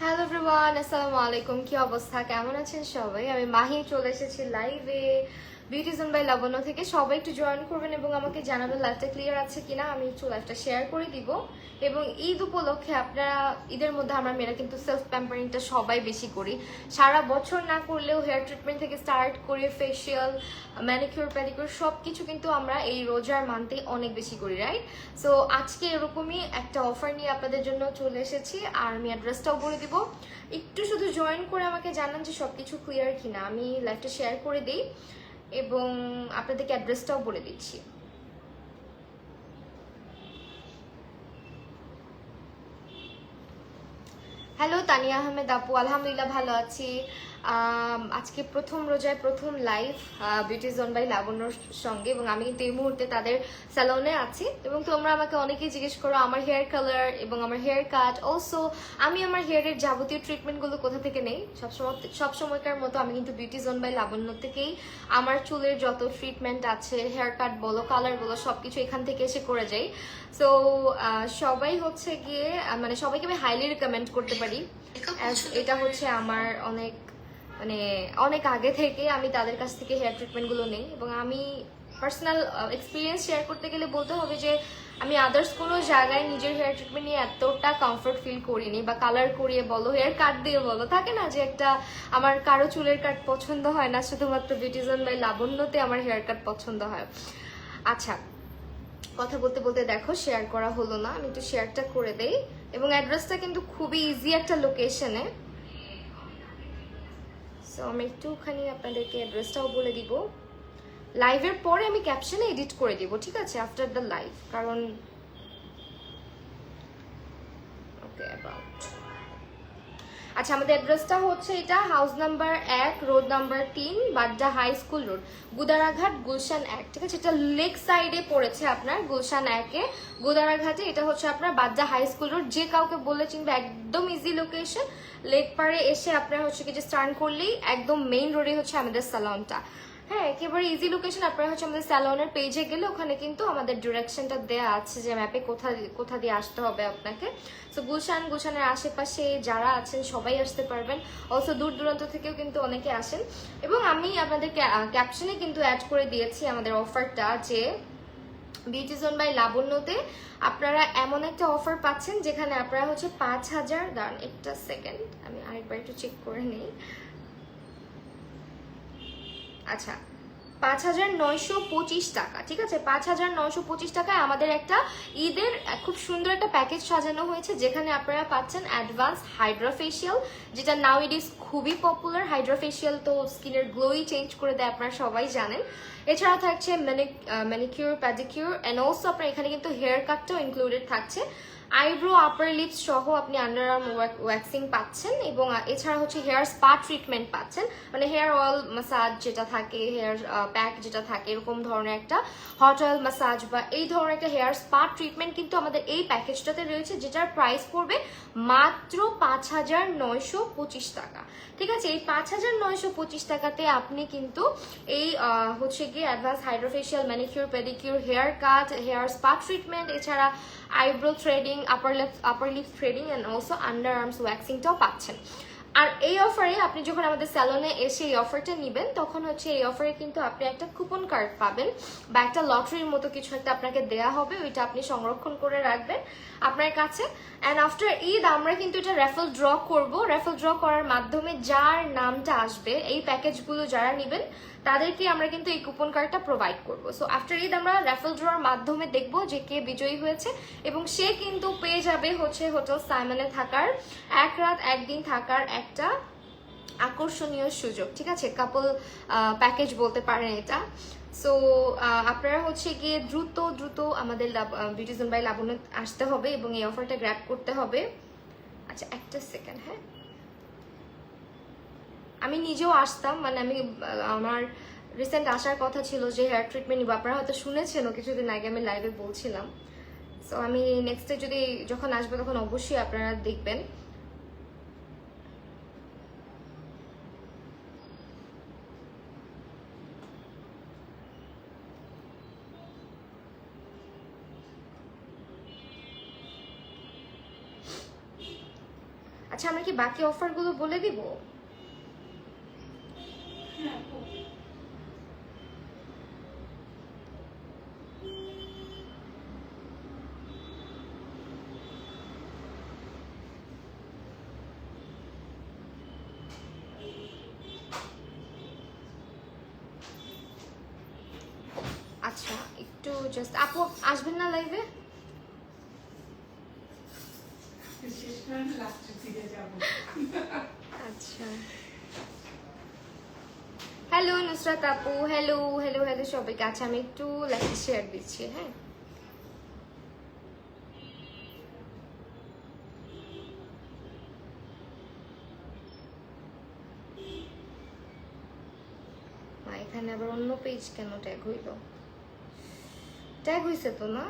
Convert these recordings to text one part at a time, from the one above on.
Hello everyone, আসসালামু আলাইকুম। কি অবস্থা, কেমন আছেন সবাই? আমি মাহি চলে এসেছি লাইভে বিউটি জোন বাই লাবণ্য থেকে। সবাই একটু জয়েন করবেন এবং আমাকে জানাবেন লাইভটা ক্লিয়ার আছে কিনা। আমি একটু লাইভটা শেয়ার করে দিব। এবং ঈদ উপলক্ষে আপনারা, ঈদের মধ্যে আমরা মেয়েরা কিন্তু সেলফ প্যাম্পারিংটা সবাই বেশি করি। সারা বছর না করলেও হেয়ার ট্রিটমেন্ট থেকে স্টার্ট করে ফেসিয়াল, ম্যানিকিউর, প্যাডিকিউর সব কিছু কিন্তু আমরা এই রোজার মান্থে অনেক বেশি করি, রাইট? সো আজকে এরকমই একটা অফার নিয়ে আপনাদের জন্য চলে এসেছি। আর আমি অ্যাড্রেসটাও বলে দিব। একটু শুধু জয়েন করে আমাকে জানান যে সব কিছু ক্লিয়ার কিনা। আমি লাইভটা শেয়ার করে দিই এবং আপনাদেরকে অ্যাড্রেসটাও বলে দিচ্ছি। হ্যালো তানিয়া আহমেদ আপু, আলহামদুলিল্লাহ ভালো আছি। আজকে প্রথম রোজায় প্রথম লাইভ বিউটি জোন বাই লাবণ্যর সঙ্গে, এবং আমি কিন্তু এই মুহূর্তে তাদের স্যালনে আছি। এবং তোমরা আমাকে অনেকেই জিজ্ঞেস করো আমার হেয়ার কালার এবং আমার হেয়ার কাট। অলসো আমি আমার হেয়ারের যাবতীয় ট্রিটমেন্টগুলো কোথা থেকে নেই, সবসময়কার মতো আমি কিন্তু বিউটি জোন বাই লাবণ্য থেকেই আমার চুলের যত ট্রিটমেন্ট আছে, হেয়ার কাট বলো, কালার বলো, সবকিছু এখান থেকে এসে করে যাই। সো সবাই হচ্ছে গিয়ে মানে সবাইকে আমি হাইলি রিকমেন্ড করতে পারি। এটা হচ্ছে আমার অনেক আগে থেকে আমি তাদের কাছ থেকে হেয়ার ট্রিটমেন্টগুলো নেই। এবং আমি পার্সোনাল এক্সপিরিয়েন্স শেয়ার করতে গেলে বলতে হবে যে আমি আদার্স কোনো জায়গায় নিজের হেয়ার ট্রিটমেন্ট নিয়ে এতটা কমফোর্ট ফিল করিনি, বা কালার করিয়ে বলো, হেয়ার কাট দিয়ে বলো, থাকে না যে একটা আমার কারো চুলের কাট পছন্দ হয় না, শুধুমাত্র বিউটি জোন বাই লাবণ্যতে আমার হেয়ার কাট পছন্দ হয়। আচ্ছা, কথা বলতে বলতে দেখো শেয়ার করা হলো না, আমি একটু শেয়ারটা করে দেই। এবং অ্যাড্রেসটা কিন্তু খুবই ইজি একটা লোকেশনে। সো আমি একটুখানি আপনাদেরকে অ্যাড্রেসটাও বলে দিব। লাইভের পরে আমি ক্যাপশনে এডিট করে দিব, ঠিক আছে, আফটার দ্য লাইভ। কারণ ওকে অ্যাবাউট, আচ্ছা আমাদের অ্যাড্রেসটা হচ্ছে এটা house number 1, road number 3, Badda high school road, Gudaraghat, Gulshan 1, ঠিক আছে। এটা লেক সাইডে পড়েছে আপনার, গুলশান 1-এ গুদারাঘাটে। এটা হচ্ছে আপনার বাড্ডা হাই স্কুল রোড। যে কাউকে বলে চিনবে, একদম ইজি লোকেশন। লেক পাড়ে এসে আপনারা হচ্ছে কি যে স্টার্ট করলেই একদম মেইন রোডে হচ্ছে আমাদের সালনটা। হ্যাঁ, একেবারে ইজি লোকেশন। আপনারা হচ্ছে আমাদের স্যালনের পেজে গেলে ওখানে কিন্তু আমাদের ডিরেকশনটা দেওয়া আছে যে ম্যাপে কোথা দিয়ে আসতে হবে আপনাকে। সো গুলশানের আশেপাশে যারা আছেন সবাই আসতে পারবেন। অলসো দূর দূরান্ত থেকেও কিন্তু অনেকে আসেন। এবং আমি আপনাদের ক্যাপশনে কিন্তু অ্যাড করে দিয়েছি আমাদের অফারটা, যে বিউটি জোন বাই লাবণ্যতে আপনারা এমন একটা অফার পাচ্ছেন যেখানে আপনারা হচ্ছে 5,000, দাঁড়ান একটা সেকেন্ড আমি আরেকবার একটু চেক করে নিই। আচ্ছা, 5,925 টাকা, ঠিক আছে। 5,925 টাকায় আমাদের একটা ঈদের খুব সুন্দর একটা প্যাকেজ সাজানো হয়েছে, যেখানে আপনারা পাচ্ছেন অ্যাডভান্স হাইড্রা ফেসিয়াল, যেটা নাও ইট ইজ খুবই পপুলার। হাইড্রা ফেসিয়াল তো স্কিনের গ্লোই চেঞ্জ করে দেয়, আপনারা সবাই জানেন। এছাড়াও থাকছে ম্যানিকিউর, প্যাডিকিউর, অ্যান্ড অলসো আপনার এখানে কিন্তু হেয়ার কাটটাও ইনক্লুডেড থাকছে। আইব্রো, আপার লিপস সহ আপনি আন্ডার আর্ম ওয়্যাক্সিং পাচ্ছেন। এবং এছাড়া হচ্ছে হেয়ার স্পা ট্রিটমেন্ট পাচ্ছেন, মানে হেয়ার অয়েল মাসাজ যেটা থাকে, হেয়ার প্যাক যেটা থাকে, এরকম ধরনের একটা হট অয়েল মাসাজ বা এই ধরনের একটা হেয়ার স্পা ট্রিটমেন্ট কিন্তু আমাদের এই প্যাকেজটাতে রয়েছে, যেটার প্রাইস পড়বে মাত্র 5,925 টাকা, ঠিক আছে। এই 5,925 টাকাতে আপনি কিন্তু এই হচ্ছে গিয়ে advance hydrofacial, manicure, pedicure, haircut, hair spa treatment, এছাড়া eyebrow threading, upper lip threading, and also underarms ওয়্যাক্সিংটাও পাচ্ছেন। আর এই অফারে আপনি যখন আমাদের স্যালনে এসে এই অফারটা নেবেন, তখন হচ্ছে এই অফারে কিন্তু আপনি একটা কুপন কার্ড পাবেন, বা একটা লটারির মতো কিছু একটা আপনাকে দেয়া হবে, ওইটা আপনি সংরক্ষণ করে রাখবেন আপনার কাছে। অ্যান্ড আফটার ঈদ আমরা কিন্তু এটা র্যাফেল ড্র করব। র্যাফেল ড্র করার মাধ্যমে যার নামটা আসবে, এই প্যাকেজগুলো যারা নেবেন তাদেরকে আমরা কিন্তু এই কুপন কার্ডটা প্রোভাইড করব। সো আফটার ঈদ আমরা র্যাফেল ড্রর মাধ্যমে দেখব যে কে বিজয়ী হয়েছে, এবং সে কিন্তু পেয়ে যাবে হচ্ছে হোটেল সাইমনে থাকার 1 রাত 1 দিন থাকার একটা আকর্ষণীয় সুযোগ, ঠিক আছে? কাপল প্যাকেজ বলতে পারেন এটা। সো আপনারা হচ্ছে গিয়ে দ্রুত দ্রুত আমাদের বিউটি জোন বাই লাবণ্য আসতে হবে এবং এই অফারটা গ্র্যাব করতে হবে। আচ্ছা একটা সেকেন্ড, হ্যাঁ আমি নিজেও আসতাম, মানে আমি আমার রিসেন্ট আসার কথা ছিল যে হেয়ার ট্রিটমেন্ট নিব, আপনারা হয়তো শুনেছেন কিছুদিন আগে আমি লাইভে বলছিলাম। সো আমি নেক্সট ডে যদি যখন আসবো তখন অবশ্যই আপনারা দেখবেন। আচ্ছা আমরা কি বাকি অফারগুলো বলে দিব? আচ্ছা একটু জাস্ট আপু আসবেন না লাইভে? আচ্ছা হ্যালো নুসরাত আপু, হ্যালো হ্যালো হ্যালো সবাইকে। আচ্ছা আমি একটু লাইভ শেয়ার দিচ্ছি, হ্যাঁ এখানে আবার অন্য পেজ কেন ট্যাগ হইল? ট্যাগ হইছে তো না?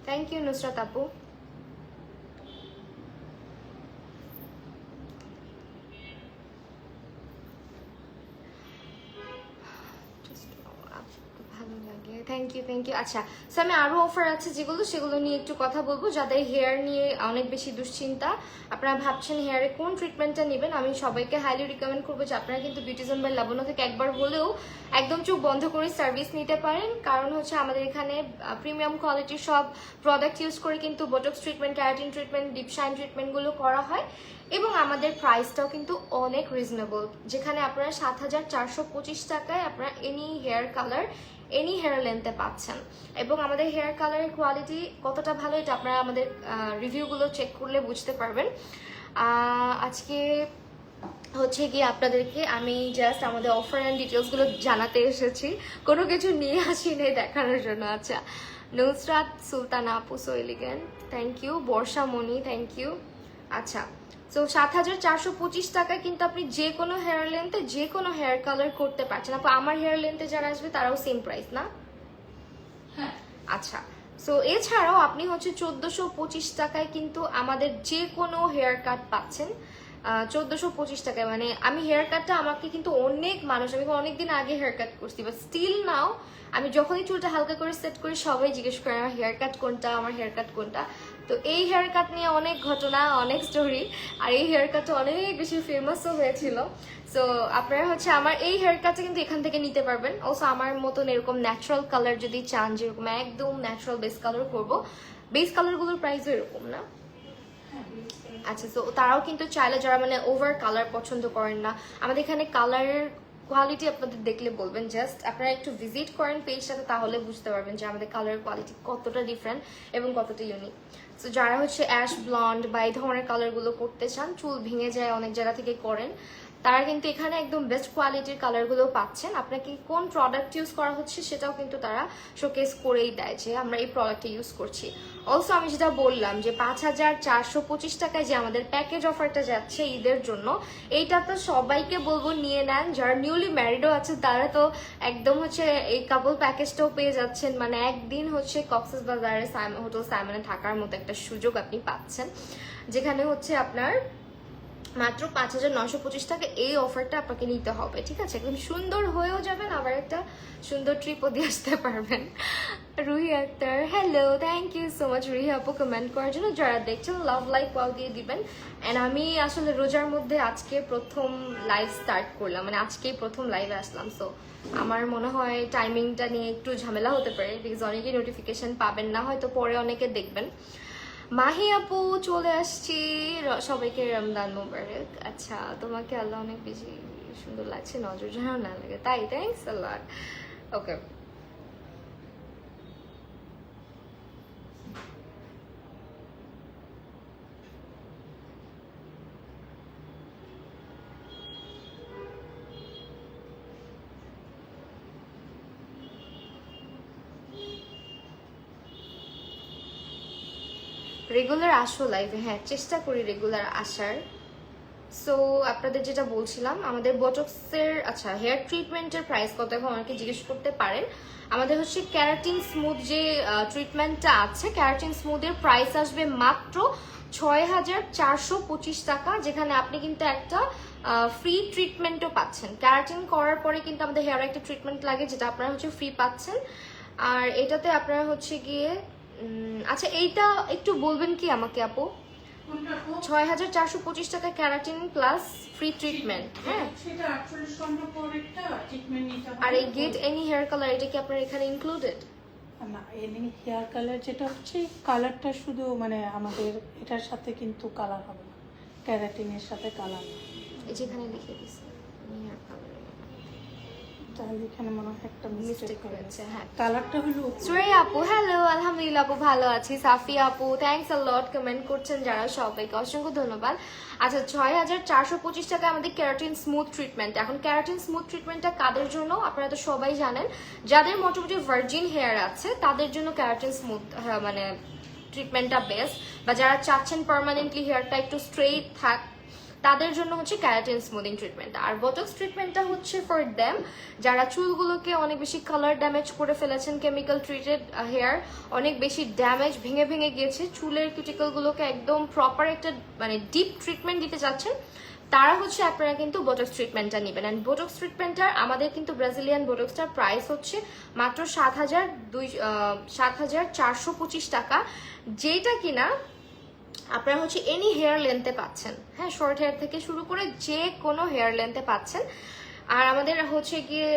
থ্যাংক ইউ নুসরাত আপু। ভালো লাগে, থ্যাংক ইউ থ্যাংক ইউ। আচ্ছা সো আমি আরো অফার আছে সেগুলো নিয়ে একটু কথা বলবো। যাদের হেয়ার নিয়ে অনেক বেশি দুশ্চিন্তা, আপনারা ভাবছেন হেয়ারে কোন ট্রিটমেন্টটা নেবেন, আমি সবাইকে হাইলি রিকমেন্ড করবো যে আপনারা কিন্তু বিউটি জোন বাই লাবণ্য থেকে একবার হলেও একদম চোখ বন্ধ করে সার্ভিস নিতে পারেন। কারণ হচ্ছে আমাদের এখানে প্রিমিয়াম কোয়ালিটির সব প্রোডাক্ট ইউজ করে কিন্তু botox treatment, keratin treatment, deep shine ট্রিটমেন্টগুলো করা হয় এবং আমাদের প্রাইসটাও কিন্তু অনেক রিজনেবল, যেখানে আপনারা ৭,৪২৫ টাকায় আপনারা any hair colour, any hair লেন্থে পাচ্ছেন। এবং আমাদের হেয়ার কালারের কোয়ালিটি কতটা ভালো এটা আপনারা আমাদের রিভিউগুলো চেক করলে বুঝতে পারবেন। আজকে হচ্ছে গিয়ে আপনাদেরকে আমি জাস্ট আমাদের অফার অ্যান্ড ডিটেলসগুলো জানাতে এসেছি, কোনো কিছু নিয়ে আসিনি দেখানোর জন্য। আচ্ছা নুসরাত সুলতানা আপু so elegant, thank you. Borsha Moni thank you. আচ্ছা সো ৭,৪২৫ টাকায় কিন্তু আপনি যে কোনো হেয়ার লেন্থে যে কোনো হেয়ার কালার করতে পারছেন। আপু আমার হেয়ার লেন্থে যারা আসবে তারাও সেম প্রাইস না? হ্যাঁ আচ্ছা সো এছাড়াও আপনি হচ্ছে ১৪২৫ টাকায় কিন্তু আমাদের যে কোনো হেয়ার কাট পাচ্ছেন। ১৪২৫ টাকায়, মানে আমি হেয়ার কাটটা আমাকে কিন্তু অনেক মানুষ, আমি অনেকদিন আগে হেয়ার কাট করছি বাট স্টিল নাও আমি যখনই চুলটা হালকা করে সেট করি সবাই জিজ্ঞেস করে আমার হেয়ার কাট কোনটা, আমার হেয়ার কাট কোনটা। তো এই হেয়ার কাট নিয়ে অনেক ঘটনা, অনেক স্টোরি, আর এই হেয়ার কাটটা অনেক বেশি ফেমাসও হয়েছিল। সো আপনারা হচ্ছে আমার এই হেয়ার কাটটা কিন্তু এখান থেকে নিতে পারবেন। অলসো আমার মতন এরকম ন্যাচারাল কালার যদি চান, যেরকম একদম ন্যাচারাল বেস কালার করবো, বেস কালারগুলোর প্রাইসও এরকম না? আচ্ছা তো তারাও কিন্তু চাইলে, যারা মানে ওভার কালার পছন্দ করেন না, আমাদের এখানে কালারের কোয়ালিটি আপনাদের দেখলে বলবেন, জাস্ট আপনারা একটু ভিজিট করেন পেজটাতে, তাহলে বুঝতে পারবেন যে আমাদের কালারের কোয়ালিটি কতটা ডিফারেন্ট এবং কতটা ইউনিক। সো যারা হচ্ছে অ্যাশ ব্লন্ড বা এই ধরনের কালারগুলো করতে চান, চুল ভেঙে যায় অনেক জায়গা থেকে করেন, তারা কিন্তু এখানে একদম বেস্ট কোয়ালিটির কালারগুলো পাচ্ছেন। আপনাকে কোন প্রোডাক্ট ইউজ করা হচ্ছে সেটাও কিন্তু তারা শোকেস করেই দেয় যে আমরা এই প্রোডাক্টটা ইউজ করছি। অলসো আমি যেটা বললাম যে ৫,৪২৫ টাকায় যে আমাদের প্যাকেজ অফারটা যাচ্ছে ঈদের জন্য, এইটা তো সবাইকে বলবো নিয়ে নেন। যারা নিউলি ম্যারিডও আছে তারা তো একদম হচ্ছে এই কাপল প্যাকেজটাও পেয়ে যাচ্ছেন, মানে একদিন হচ্ছে কক্সবাজারে হোটেল সাইমনে থাকার মতো একটা সুযোগ আপনি পাচ্ছেন, যেখানে হচ্ছে আপনার মাত্র ৫,৯২৫ টাকা এই অফারটা আপনাকে নিতে হবে, ঠিক আছে? একদম সুন্দর হয়েও যাবেন, আবার একটা সুন্দর ট্রিপও দিয়ে আসতে পারবেন। Ruhi Akter hello, thank you so much Ruhi আপু কমেন্ট করার জন্য। যারা দেখছেন লাভ লাইক ওয়াও দিয়ে দিবেন। অ্যান্ড আমি আসলে রোজার মধ্যে আজকে প্রথম লাইভ স্টার্ট করলাম, মানে আজকেই প্রথম লাইভে আসলাম। সো আমার মনে হয় টাইমিংটা নিয়ে একটু ঝামেলা হতে পারে, বিকজ অনেকেই নোটিফিকেশন পাবেন না, হয়তো পরে অনেকে দেখবেন। মাহি আপু চলে আসছি, সবাইকে রমজান মোবারক। আচ্ছা তোমাকে আল্লাহ অনেক বেশি সুন্দর লাগছে, নজর যেন না লাগে, তাই থ্যাংকস আল্লাহ। ওকে রেগুলার আসো লাইভে, হ্যাঁ চেষ্টা করি রেগুলার আসার। সো আপনাদের যেটা বলছিলাম, আমাদের বটক্সের আচ্ছা হেয়ার ট্রিটমেন্টের প্রাইস কত এখন অনেকে জিজ্ঞেস করতে পারেন। আমাদের হচ্ছে ক্যারাটিন স্মুথ যে ট্রিটমেন্টটা আছে, ক্যারাটিন স্মুথের প্রাইস আসবে মাত্র ৬,৪২৫ টাকা, যেখানে আপনি কিন্তু একটা ফ্রি ট্রিটমেন্টও পাচ্ছেন। ক্যারাটিন করার পরে কিন্তু আমাদের হেয়ার একটা ট্রিটমেন্ট লাগে, যেটা আপনারা হচ্ছে ফ্রি পাচ্ছেন। আর এটাতে আপনারা হচ্ছে গিয়ে আচ্ছা এইটা একটু বলবেন কি আমাকে আপু? ৬,৪২৫ টাকা ক্যারাটিন প্লাস ফ্রি ট্রিটমেন্ট, হ্যাঁ। আর এই গেট এনি হেয়ার কালার, এটা কি আপনার এখানে ইনক্লুডেড? না, এনি হেয়ার কালার যেটা হচ্ছে কালারটা শুধু মানে আমাদের এটার সাথে কিন্তু কালার হবে না, ক্যারাটিনের সাথে কালার না। এই যেখানে লিখে দিছি হেয়ার কালার, তাহলে এখানে মনে হয় একটা মিস্টেক হয়েছে। হ্যাঁ, কালারটা হলো সুরাই আপু হ্যালো, আলহামদুলিল্লাহ আপু ভালো আছি। সাফিয়া আপু থ্যাঙ্কস আ লট, কমেন্ট করছেন যারা, সবাইকে অসংখ্য ধন্যবাদ। আচ্ছা ৬,৪২৫ টাকা আমাদের ক্যারাটিন স্মুথ ট্রিটমেন্ট। এখন ক্যারাটিন স্মুথ ট্রিটমেন্টটা কাদের জন্য আপনারা তো সবাই জানেন, যাদের মোটামুটি ভার্জিন হেয়ার আছে তাদের জন্য ক্যারাটিন স্মুথ মানে ট্রিটমেন্টটা বেস্ট, বা যারা চাচ্ছেন পার্মানেন্টলি হেয়ারটা একটু স্ট্রেইট থাক তাদের জন্য হচ্ছে ক্যারাটিন স্মুথিং ট্রিটমেন্ট। আর বটক্স ট্রিটমেন্টটা হচ্ছে ফর দেম যারা চুলগুলোকে অনেক বেশি কালার ড্যামেজ করে ফেলেছেন, কেমিক্যাল ট্রিটেড হেয়ার অনেক বেশি ড্যামেজ ভেঙে ভেঙে গিয়েছে, চুলের কিউটিকলগুলোকে একদম প্রপার একটা মানে ডিপ ট্রিটমেন্ট দিতে চাচ্ছেন, তারা হচ্ছে আপনারা কিন্তু বোটক্স ট্রিটমেন্টটা নেবেন। অ্যান্ড বোটক্স ট্রিটমেন্টটার আমাদের কিন্তু ব্রাজিলিয়ান বোটক্সটার প্রাইস হচ্ছে মাত্র ৭,425 টাকা, যেটা কিনা আপনারা হচ্ছে এনি হেয়ার লেন্থে পাচ্ছেন, হ্যাঁ, শর্ট হেয়ার থেকে শুরু করে যে কোনো হেয়ার লেন্থে পাচ্ছেন। আর আমাদের হচ্ছে গিয়ে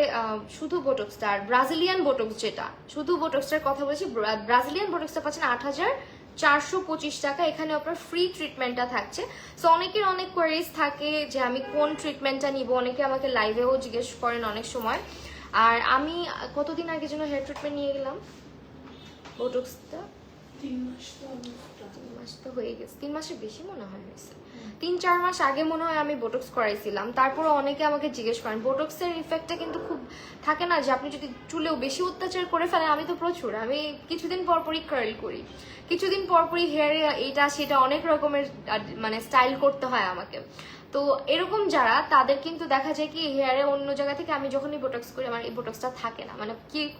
শুধু বোটক্সটা আর ব্রাজিলিয়ান বোটক্স, যেটা শুধু বোটক্সটার কথা বলছি, ব্রাজিলিয়ান বোটক্সটা পাচ্ছেন ৮,425 টাকা। এখানে আপনার ফ্রি ট্রিটমেন্টটা থাকছে। সো অনেকের অনেক কোয়ারিজ থাকে যে আমি কোন ট্রিটমেন্টটা নিব, অনেকে আমাকে লাইভেও জিজ্ঞেস করেন অনেক সময়। আর আমি কতদিন আগে যেন হেয়ার ট্রিটমেন্ট নিয়ে গেলাম, বোটক্সটা 3 মাস তো হয়ে গেছে, 3 মাসের বেশি মনে হয় হয়েছে, 3-4 মাস আগে মনে হয় আমি বোটক্স করাইছিলাম। তারপরে অনেকে আমাকে জিজ্ঞেস করেন বোটক্সের ইফেক্টটা কিন্তু খুব থাকে না, যে আপনি যদি চুলেও বেশি অত্যাচার করে ফেলেন। আমি তো প্রচুর, আমি কিছুদিন পরপরই কার্ল করি, কিছুদিন পরপরই হেয়ারে এটা সেটা অনেক রকমের মানে স্টাইল করতে হয় আমাকে। তো এরকম যারা, তাদের কিন্তু দেখা যায় কি হেয়ারে অন্য জায়গা থেকে আমি যখনই বোটক্স করি আমার এই বোটক্সটা থাকে না। মানে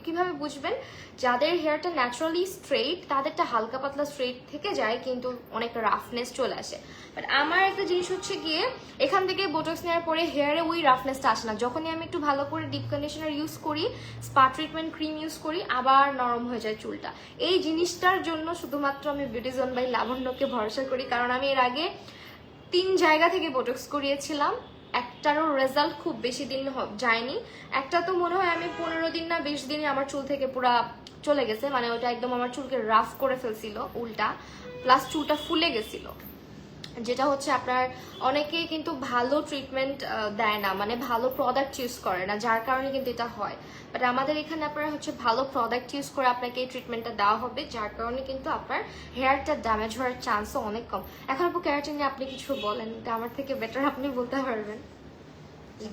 কিভাবে বুঝবেন? যাদের হেয়ারটা ন্যাচারালি স্ট্রেইট তাদেরটা হালকা পাতলা স্ট্রেইট থেকে যায়, কিন্তু অনেক রাফনেস চলে আসে। বাট আমার একটা জিনিস হচ্ছে গিয়ে এখান থেকে বোটক্স নেওয়ার পরে হেয়ারে ওই রাফনেসটা আসে না। যখনই আমি একটু ভালো করে ডিপ কন্ডিশনার ইউজ করি, স্পা ট্রিটমেন্ট ক্রিম ইউজ করি, আবার নরম হয়ে যায় চুলটা। এই জিনিসটার জন্য শুধুমাত্র আমি বিউটি জোন বাই লাবণ্যকে ভরসা করি, কারণ আমি এর আগে 3 জায়গা থেকে বোটক্স করিয়েছিলাম, একটারও রেজাল্ট খুব বেশি দিন যায়নি। একটা তো মনে হয় আমি 15 দিন না 20 দিনে আমার চুল থেকে পুরা চলে গেছে, মানে ওটা একদম আমার চুলকে রাফ করে ফেলছিল উল্টা, প্লাস চুলটা ফুলে গেছিল। যেটা হচ্ছে আপনার অনেকেই কিন্তু ভালো ট্রিটমেন্ট দেয় না, মানে ভালো প্রোডাক্ট ইউজ করে না, যার কারণে কিন্তু এটা হয়। বাট আমাদের এখানে আপনারা হচ্ছে ভালো প্রোডাক্ট ইউজ করে আপনাকে এই ট্রিটমেন্টটা দেওয়া হবে, যার কারণে কিন্তু আপনার হেয়ারটা ড্যামেজ হওয়ার চান্সও অনেক কম। এখন আপু ক্যারাটিন নিয়ে আপনি কিছু বলেন, এটা আমার থেকে বেটার আপনি বলতে পারবেন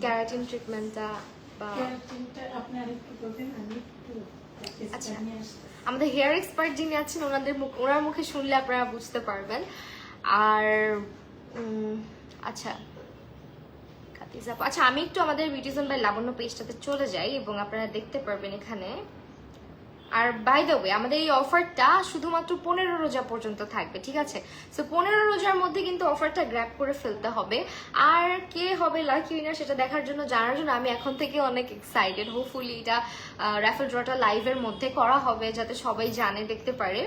ক্যারাটিন ট্রিটমেন্টটা বা ক্যারাটিনটা আপনি আরেকটু বলবেন, আমি একটু আচ্ছা আমাদের হেয়ার এক্সপার্ট যিনি আছেন ওনার মুখে শুনলে আপনারা বুঝতে পারবেন। আর আচ্ছা আচ্ছা আমি একটু আমাদের বিউটি জোন বাই লাবণ্য পেজটাতে চলে যাই এবং আপনারা দেখতে পারবেন এখানে। আর বাই দ্য ওয়ে আমাদের এই অফারটা শুধুমাত্র 15 রোজা পর্যন্ত থাকবে, ঠিক আছে? সো 15 রোজার মধ্যে কিন্তু অফারটা গ্র্যাব করে ফেলতে হবে। আর কে হবে লাকি উইনার সেটা দেখার জন্য, জানার জন্য আমি এখন থেকে অনেক এক্সাইটেড। হোপফুলি এটা র্যাফেল ড্রটা লাইভের মধ্যে করা হবে, যাতে সবাই জানে, দেখতে পারে।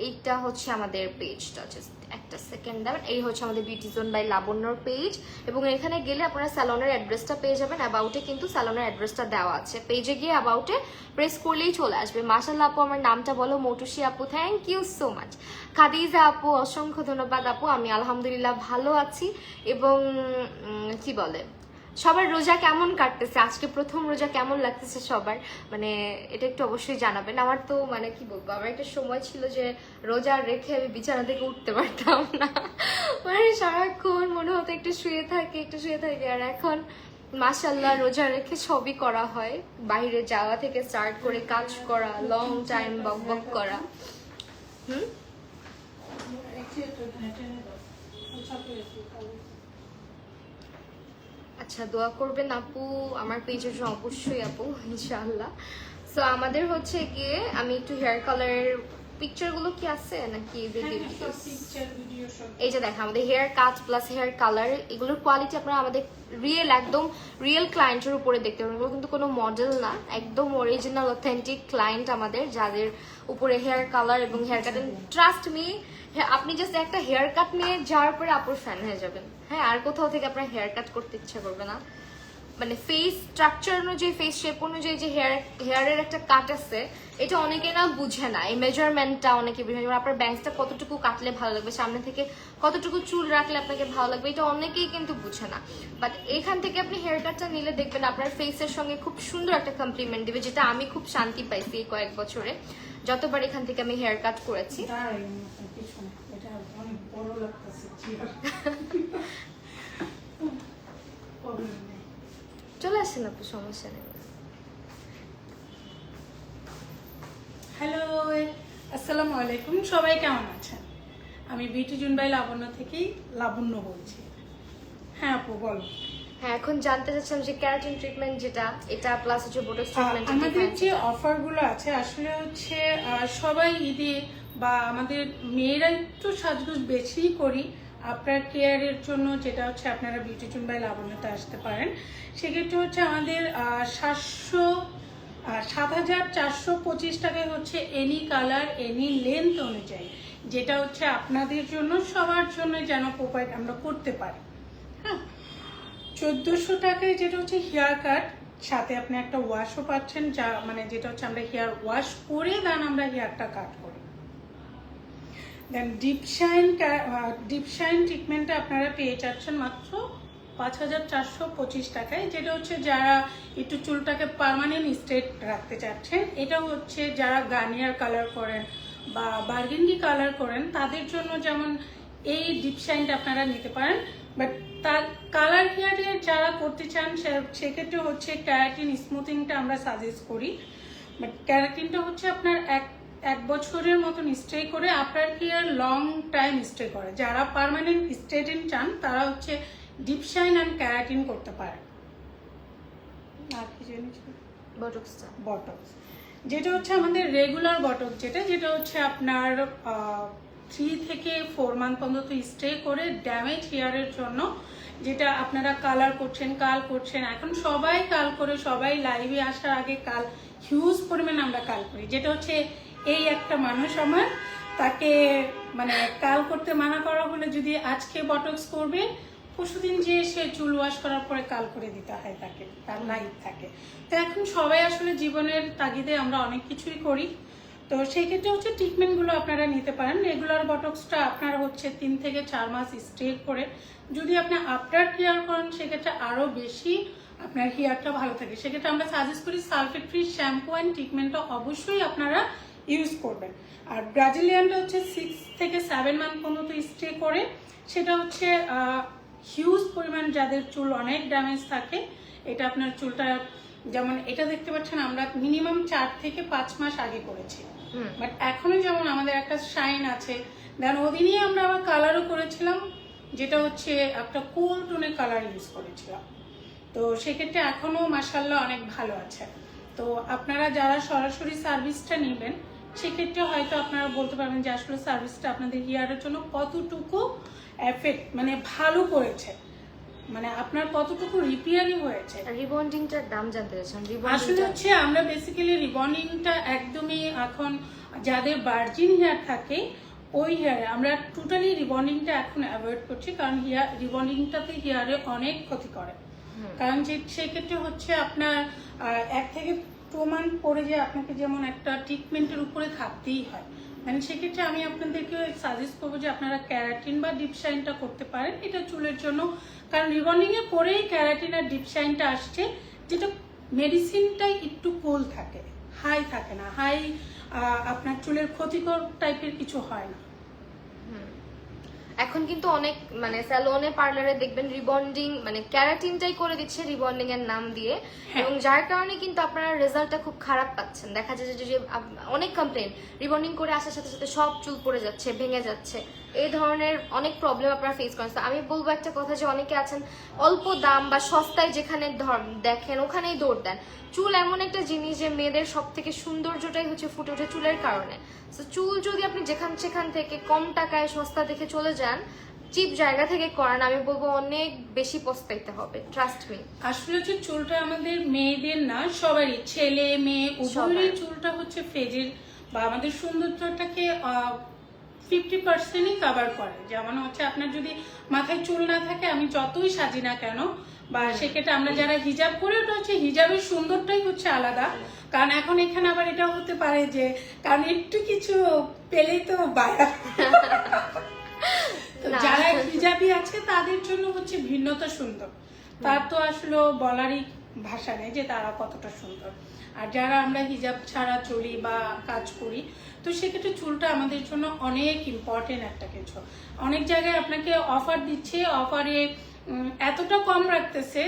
এইটা হচ্ছে আমাদের পেজটা, জাস্ট একটা সেকেন্ড দেবেন। এই হচ্ছে আমাদের বিউটি জোন বাই লাবণ্যর পেজ, এবং এখানে গেলে আপনারা স্যালনের অ্যাড্রেসটা পেয়ে যাবেন। অ্যাবাউটে কিন্তু স্যালনের অ্যাড্রেসটা দেওয়া আছে, পেজে গিয়ে অ্যাবাউটে প্রেস করলেই চলে আসবে। মাশাআল্লাহ আপু আমার নামটা বলো, মৌটুসি আপু thank you so much. Khadija আপু অসংখ্য ধন্যবাদ আপু, আমি আলহামদুলিল্লাহ ভালো আছি। এবং কি বলে সবার রোজা কেমন কাটতেছে, আজকে প্রথম রোজা কেমন লাগতেছে সবার, মানে এটা একটু অবশ্যই জানাবেন। আমার তো মানে কি বলবো, আমার একটা সময় ছিল যে রোজা রেখে আমি বিছানা থেকে উঠতে পারতাম না, মানে সারাক্ষণ মনে হতো একটু শুয়ে থাকি। আর এখন মাশাআল্লাহ রোজা রেখে সবই করা হয়, বাইরে যাওয়া থেকে স্টার্ট করে কাজ করা, লং টাইম বক করা। হুম, আচ্ছা দোয়া করবেন আপু আমার পেজের জন্য, অবশ্যই আপু ইনশাআল্লাহ। সো আমাদের হচ্ছে গিয়ে আমি একটু হেয়ার কালারের পিকচারগুলো কি আছে নাকি এই যে দেখা আমাদের haircut plus hair colour, এগুলোর কোয়ালিটি আপনারা আমাদের রিয়েল একদম রিয়েল ক্লায়েন্টের উপরে দেখতে পারেন। এগুলো কিন্তু কোনো মডেল না, একদম অরিজিনাল অথেন্টিক ক্লায়েন্ট আমাদের, যাদের উপরে হেয়ার কালার এবং হেয়ার কাট। ট্রাস্ট মি, আপনি জাস্ট একটা হেয়ার কাট নিয়ে যাওয়ার পরে আপুর ফ্যান হয়ে যাবেন। হ্যাঁ, আর কোথাও থেকে আপনার হেয়ার কাট করতে ইচ্ছা করবে না। মানে ফেস স্ট্রাকচার অনুযায়ী, ফেস শেপ অনুযায়ী যে হেয়ারের একটা কাট আছে, এটা অনেকে না বুঝে না। এই মেজারমেন্টটা অনেকে বুঝে না। আপনার ব্যাংকটা কতটুকু কাটলে ভালো লাগবে, সামনে থেকে কতটুকু চুল রাখলে আপনাকে ভালো লাগবে, এটা অনেকেই কিন্তু বুঝে না। বাট এখান থেকে আপনি হেয়ার কাটটা নিলে দেখবেন আপনার ফেসের সঙ্গে খুব সুন্দর একটা কমপ্লিমেন্ট দিবে, যেটা আমি খুব শান্তি পাইছি এই কয়েক বছরে যতবার এখান থেকে আমি হেয়ার কাট করেছি। চলে আসেন আপু, সমস্যা নেই। হ্যালো, আসসালামু আলাইকুম, সবাই কেমন আছেন? আমি বিউটি জুন বাই লাবণ্য থেকেই লাবণ্য বলছি। হ্যাঁ আপু বলো। হ্যাঁ, এখন জানতে চাচ্ছিলাম যে ক্যারাটিন ট্রিটমেন্ট যেটা, এটা প্লাস হচ্ছে বোটক্স ট্রিটমেন্ট, আমাদের যে অফারগুলো আছে আসলে হচ্ছে সবাই ঈদে বা আমাদের মেয়েরা একটু সাজগোজ বেশিই করি আপনার কেয়ারের জন্য, যেটা হচ্ছে আপনারা বিউটি জুন বাই লাবণ্যতে আসতে পারেন। সেক্ষেত্রে হচ্ছে আমাদের 7,425 টাকায় হচ্ছে এনি কালার এনি লেন্থ অনুযায়ী, যেটা হচ্ছে আপনাদের জন্য সবার জন্য যেন প্রোভাইড আমরা করতে পারি। হ্যাঁ, 1400 টাকায় যেটা হচ্ছে হেয়ার কাট, সাথে আপনি একটা ওয়াশও পাচ্ছেন, যা মানে যেটা হচ্ছে আমরা হেয়ার ওয়াশ করে দেন আমরা হেয়ারটা কাট করি। দেন ডিপ শাইন ট্রিটমেন্টটা আপনারা পেয়ে যাচ্ছেন মাত্র 5,425 টাকায়, যেটা হচ্ছে যারা একটু চুলটাকে পার্মানেন্ট স্ট্রেট রাখতে চাচ্ছেন। এটা হচ্ছে যারা গার্নিয়ার কালার করেন বা বার্গেন্ডি কালার করেন তাদের জন্য যেমন এই ডিপ শাইনটা আপনারা নিতে পারেন। বাট তার কালার হেয়ারে যারা করতে চান সেক্ষেত্রে হচ্ছে ক্যারাটিন স্মুথিংটা আমরা সাজেস্ট করি। বাট ক্যারাটিনটা হচ্ছে আপনার এক বছরের মতন স্টে করে আপনার হেয়ার লং টাইম স্টে করে। যারা পার্মানেন্ট স্ট্রেটেন চান তারা হচ্ছে ডিপ শাইন অ্যান্ড ক্যারাটিন করতে পারে। আর কি জানিস? বটক্স যেটা হচ্ছে আমাদের রেগুলার বটক্স, যেটা হচ্ছে আপনার 3 থেকে 4 মান্থ পর্যন্ত স্টে করে ড্যামেজ হেয়ারের জন্য, যেটা আপনারা কালার করছেন, কাল করছেন। এখন সবাই কাল করে, সবাই লাইভে আসার আগে কাল হিউজ পরিমাণ আমরা কাল করি। যেটা হচ্ছে এই একটা মানুষ আমার, তাকে মানে কাল করতে মানা করা হলে যদি আজকে বটক্স করবে, পরশুদিন যে সে চুল ওয়াশ করার পরে কাল করে দিতে হয় তাকে, তার লাইফ থাকে। তো এখন সবাই আসলে জীবনের তাগিদে আমরা অনেক কিছুই করি। তো সেই ক্ষেত্রে হচ্ছে ট্রিটমেন্টগুলো আপনারা নিতে পারেন। রেগুলার বটক্সটা আপনারা হচ্ছে 3 থেকে 4 মাস স্টে করে যদি আপনি আফটার কেয়ার করেন, সেক্ষেত্রে আরও বেশি আপনার হেয়ারটা ভালো থাকে। সেক্ষেত্রে আমরা সাজেস্ট করি সালফেট ফ্রি শ্যাম্পু অ্যান্ড ট্রিটমেন্টটা অবশ্যই আপনারা ইউজ করবেন। আর ব্রাজিলিয়ানটা হচ্ছে 6 থেকে 7 মান্থ পর্যন্ত স্টে করে, সেটা হচ্ছে হিউজ পরিমাণ যাদের চুল অনেক ড্যামেজ থাকে। এটা আপনার চুলটা যেমন এটা দেখতে পাচ্ছেন আমরা মিনিমাম 4 থেকে 5 মাস আগে করেছি, বাট এখনো যেমন আমাদের একটা শাইন আছে। দেন ওদিনই আমরা আবার কালারও করেছিলাম, যেটা হচ্ছে একটা কুল টোনের কালার ইউজ করেছিলাম। তো সেক্ষেত্রে এখনো মাশাআল্লাহ অনেক ভালো আছে। তো আপনারা যারা সরাসরি সার্ভিসটা নেবেন, সেক্ষেত্রে হয়তো আপনারা বলতে পারবেন যে আসলে সার্ভিসটা আপনাদের হেয়ারের জন্য কতটুকু এফেক্ট মানে ভালো করেছে, মানে আপনার কতটুকু রিপেয়ারিং হয়েছে। রিবন্ডিংটার দাম জানতে চাচ্ছেন? আসলে হচ্ছে আমরা বেসিক্যালি রিবন্ডিংটা একদমই এখন যাদের ভার্জিন হেয়ার থাকে ওই হেয়ারে আমরা টোটালি রিবন্ডিংটা এখন অ্যাভয়েড করছি, কারণ রিবন্ডিংটাতে হেয়ারে অনেক ক্ষতি করে। কারণ যে সেক্ষেত্রে হচ্ছে আপনার 1 থেকে 2 মান্থ পরে যে আপনাকে যেমন একটা ট্রিটমেন্টের উপরে থাকতেই হয়, মানে সেক্ষেত্রে আমি আপনাদেরকে সাজেস্ট করবো যে আপনারা ক্যারাটিন বা ডিপ শাইনটা করতে পারেন, এটা চুলের জন্য। কারণ রিবন্ডিং এর পরেই ক্যারাটিন আর ডিপ শাইনটা আসছে, যেটা মেডিসিনটাই একটু কোল থাকে, হাই থাকে না। হাই আপনার চুলের ক্ষতিকর টাইপের কিছু হয় না। এখন কিন্তু অনেক মানে স্যালনে পার্লারে দেখবেন রিবন্ডিং মানে ক্যারাটিনটাই করে দিচ্ছে রিবন্ডিং এর নাম দিয়ে, এবং যার কারণে কিন্তু আপনারা রেজাল্টটা খুব খারাপ পাচ্ছেন। দেখা যায় যে অনেক কমপ্লেন, রিবন্ডিং করে আসার সাথে সাথে সব চুল পড়ে যাচ্ছে, ভেঙে যাচ্ছে, এই ধরনের অনেক প্রবলেম আপনারা ফেস করেন। তো আমি বলবো একটা কথা, যে অনেকে আছেন অল্প দাম বা সস্তায় যেখানে দেখেন ওখানেই দৌড় দেন। চুল এমন একটা জিনিস যে মেয়েদের সব থেকে সৌন্দর্যটাই হচ্ছে ফুটে ওঠে চুলের কারণে। তো চুল যদি আপনি সেখান থেকে কম টাকায় সস্তা দেখে চলে যান, চিপ জায়গা থেকে করেন, আমি বলবো অনেক বেশি পস্তাইতে হবে, ট্রাস্ট মি। আসলে হচ্ছে চুলটা আমাদের মেয়েদের না, সবারই, ছেলে মেয়ে উভয়েরই চুলটা হচ্ছে ফেজের বা আমাদের সৌন্দর্যটাকে 50%ই কভার করে। যেমন হচ্ছে আপনার যদি মাথায় চুল না থাকে, আমি যতই সাজি না কেন বা সেক্ষেত্রে আমরা যারা হিজাব করি, ওটা হচ্ছে হিজাবের সুন্দরটাই হচ্ছে আলাদা। কারণ এখন এখানে আবার এটাও হতে পারে যে কারণ একটু কিছু পেলেই তো বায়া যারা হিজাবি আছে তাদের জন্য হচ্ছে ভিন্নতা সুন্দর, তার তো আসলে বলারই ভাষা নেই যে তারা কতটা সুন্দর। আর যারা আমরা হিজাব ছাড়া চলি বা কাজ করি, তো সেক্ষেত্রে চুলটা আমাদের জন্য অনেক ইম্পর্টেন্ট একটা কিছু। অনেক জায়গায় আপনাকে অফার দিচ্ছে, অফারে এতটা কম রাখতেছে,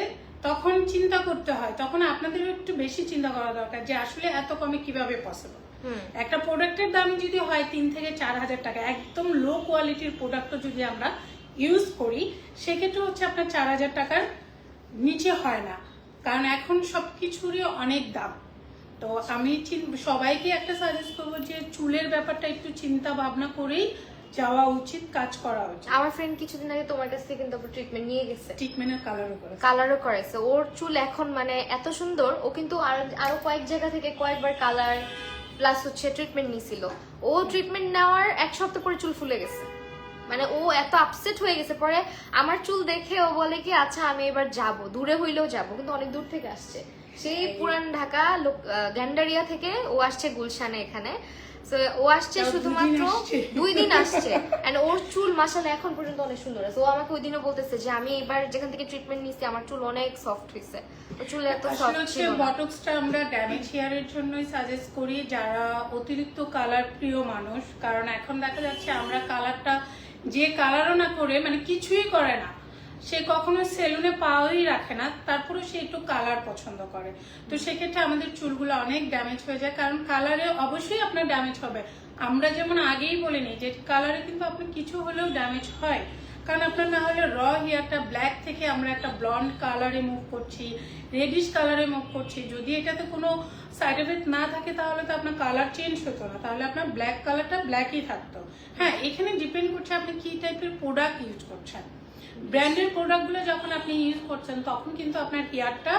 তখন চিন্তা করতে হয়, তখন আপনাদের একটু বেশি চিন্তা করা দরকার যে আসলে এত কমে কিভাবে পসিবল। একটা প্রোডাক্টের দাম যদি হয় 3 থেকে 4 হাজার টাকা, একদম লো কোয়ালিটির প্রোডাক্ট যদি আমরা ইউজ করি, সেক্ষেত্রে হচ্ছে আপনার 4 হাজার টাকার নিচে হয় না, কারণ এখন সবকিছুরই অনেক দাম। তো আমি সবাইকে একটা সাজেস্ট করবো যে চুলের ব্যাপারটা একটু চিন্তা ভাবনা করেই যাওয়া উচিত, কাজ করা উচিত। আমার ফ্রেন্ড কিছুদিন আগে তোমার কাছ থেকে কিন্তু ট্রিটমেন্ট নিয়ে গেছে, ট্রিটমেন্টের কালারও করেছে। ওর চুল এখন মানে এত সুন্দর, ও কিন্তু আরো কয়েক জায়গা থেকে কয়েকবার কালার প্লাস হচ্ছে ট্রিটমেন্ট নিছিল। ও ট্রিটমেন্ট নেওয়ার 1 সপ্তাহ পরে চুল ফুলে গেছে, মানে ও এত আপসেট হয়ে গেছে। পরে আমার চুল দেখে ও বলে কি আচ্ছা আমি এবার যাব, দূরে হইলেও যাব, কিন্তু অনেক দূর থেকে আসছে, সেই পুরান ঢাকা গ্যান্ডারিয়া থেকে ও আসছে গুলশানে এখানে। ও আসছে শুধুমাত্র 2 দিন আসছে, এন্ড ওর চুল মাশাআল্লাহ এখন পর্যন্ত অনেক সুন্দর আছে। ও আমাকে ওই দিনও বলতেছে যে আমি এবার যেখান থেকে ট্রিটমেন্ট নিছি আমার চুল অনেক সফট হয়েছে। ওর চুল এত সফট ছিল না। বটক্সটা আমরা ড্যামেজ হেয়ারের জন্যই সাজেস্ট করি, যারা অতিরিক্ত কালার প্রিয় মানুষ। কারণ এখন দেখা যাচ্ছে আমরা কালারটা যে কালারও না করে মানে কিছুই করে না, সে কখনো সেলুনে পাওয়াই রাখে না, তারপরে সে একটু কালার পছন্দ করে। তো সেক্ষেত্রে আমাদের চুলগুলো অনেক ড্যামেজ হয়ে যায়, কারণ কালারে অবশ্যই আপনার ড্যামেজ হবে। আমরা যেমন আগেই বলিনি যে কালারে কিন্তু আপনার কিছু হলেও ড্যামেজ হয়, কারণ আপনার না হলে র হেয়ারটা ব্ল্যাক থেকে আমরা একটা ব্লন্ড কালারে মুভ করছি, রেডিশ কালারে মুভ করছি। যদি এটাতে কোনো সাইড এফেক্ট না থাকে তাহলে তো আপনার কালার চেঞ্জ হতো না, তাহলে আপনার ব্ল্যাক কালারটা ব্ল্যাকই থাকতো। হ্যাঁ, এখানে ডিপেন্ড করছে আপনি কি টাইপের প্রোডাক্ট ইউজ করছেন। ব্র্যান্ডের প্রোডাক্টগুলো যখন আপনি ইউজ করছেন তখন কিন্তু আপনার হেয়ারটা